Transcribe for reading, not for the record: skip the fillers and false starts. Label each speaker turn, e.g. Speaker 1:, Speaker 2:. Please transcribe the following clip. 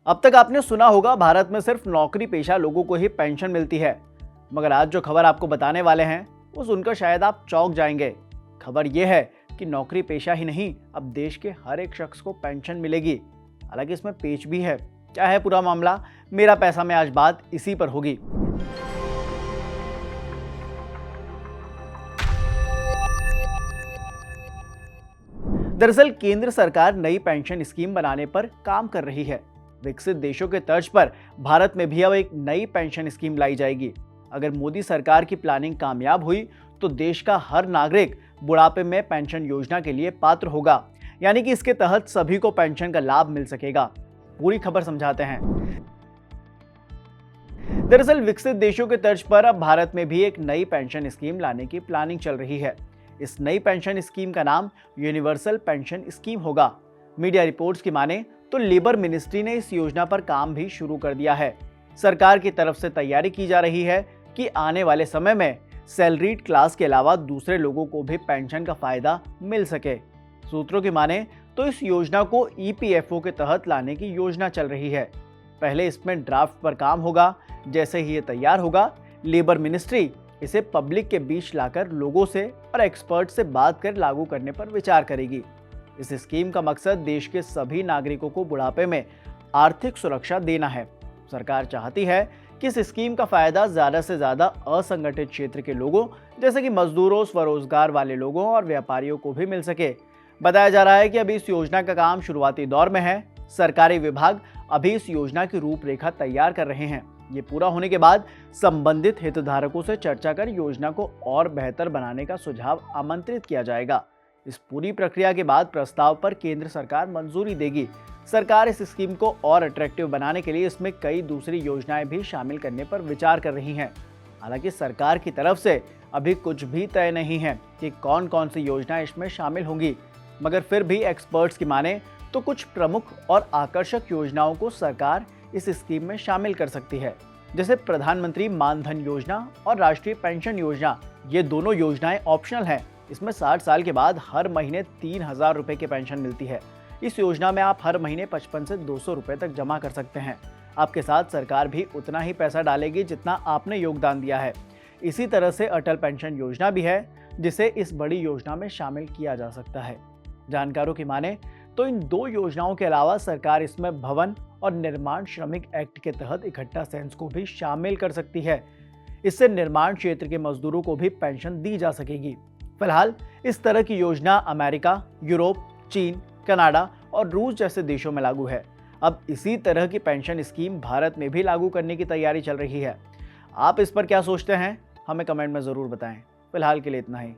Speaker 1: अब तक आपने सुना होगा भारत में सिर्फ नौकरी पेशा लोगों को ही पेंशन मिलती है, मगर आज जो खबर आपको बताने वाले हैं वो सुनकर शायद आप चौंक जाएंगे। खबर ये है कि नौकरी पेशा ही नहीं, अब देश के हर एक शख्स को पेंशन मिलेगी। हालांकि इसमें पेच भी है। क्या है पूरा मामला, मेरा पैसा में आज बात इसी पर होगी। दरअसल केंद्र सरकार नई पेंशन स्कीम बनाने पर काम कर रही है। विकसित देशों के तर्ज पर भारत में भी अब एक नई पेंशन स्कीम लाई जाएगी। अगर मोदी सरकार की प्लानिंग कामयाब हुई तो देश का हर नागरिक बुढ़ापे में पेंशन योजना के लिए पात्र होगा, यानी कि इसके तहत सभी को पेंशन का लाभ मिल सकेगा। पूरी खबर समझाते हैं। दरअसल विकसित देशों के तर्ज पर अब भारत में भी एक नई पेंशन स्कीम लाने की प्लानिंग चल रही है। इस नई पेंशन स्कीम का नाम यूनिवर्सल पेंशन स्कीम होगा। मीडिया रिपोर्ट्स की माने तो लेबर मिनिस्ट्री ने इस योजना पर काम भी शुरू कर दिया है। सरकार की तरफ से तैयारी की जा रही है कि आने वाले समय में सैलरीड क्लास के अलावा दूसरे लोगों को भी पेंशन का फायदा मिल सके। सूत्रों की माने तो इस योजना को ईपीएफओ के तहत लाने की योजना चल रही है। पहले इसमें ड्राफ्ट पर काम होगा। जैसे ही ये तैयार होगा, लेबर मिनिस्ट्री इसे पब्लिक के बीच लाकर लोगों से और एक्सपर्ट से बात कर लागू करने पर विचार करेगी। इस स्कीम का मकसद देश के सभी नागरिकों को बुढ़ापे में आर्थिक सुरक्षा देना है। सरकार चाहती है कि इस स्कीम का फायदा ज्यादा से ज्यादा असंगठित क्षेत्र के लोगों जैसे कि मजदूरों, स्वरोजगार वाले लोगों और व्यापारियों को भी मिल सके। बताया जा रहा है कि अभी इस योजना का काम शुरुआती दौर में है। सरकारी विभाग अभी इस योजना की रूपरेखा तैयार कर रहे हैं। ये पूरा होने के बाद संबंधित हितधारकों से चर्चा कर योजना को और बेहतर बनाने का सुझाव आमंत्रित किया जाएगा। इस पूरी प्रक्रिया के बाद प्रस्ताव पर केंद्र सरकार मंजूरी देगी। सरकार इस स्कीम को और अट्रैक्टिव बनाने के लिए इसमें कई दूसरी योजनाएं भी शामिल करने पर विचार कर रही हैं। हालांकि सरकार की तरफ से अभी कुछ भी तय नहीं है कि कौन कौन सी योजनाएं इसमें शामिल होंगी, मगर फिर भी एक्सपर्ट्स की माने तो कुछ प्रमुख और आकर्षक योजनाओं को सरकार इस स्कीम में शामिल कर सकती है, जैसे प्रधानमंत्री मानधन योजना और राष्ट्रीय पेंशन योजना। ये दोनों योजनाएं ऑप्शनल हैं। इसमें 60 साल के बाद हर महीने 3,000 रुपए की पेंशन मिलती है। इस योजना में आप हर महीने 55 से 200 रुपए तक जमा कर सकते हैं। आपके साथ सरकार भी उतना ही पैसा डालेगी जितना आपने योगदान दिया है। इसी तरह से अटल पेंशन योजना भी है, जिसे इस बड़ी योजना में शामिल किया जा सकता है। जानकारों की माने तो इन दो योजनाओं के अलावा सरकार इसमें भवन और निर्माण श्रमिक एक्ट के तहत इकट्ठा सेंस को भी शामिल कर सकती है। इससे निर्माण क्षेत्र के मजदूरों को भी पेंशन दी जा सकेगी। फिलहाल इस तरह की योजना अमेरिका, यूरोप, चीन, कनाडा और रूस जैसे देशों में लागू है। अब इसी तरह की पेंशन स्कीम भारत में भी लागू करने की तैयारी चल रही है। आप इस पर क्या सोचते हैं, हमें कमेंट में ज़रूर बताएं। फिलहाल के लिए इतना ही।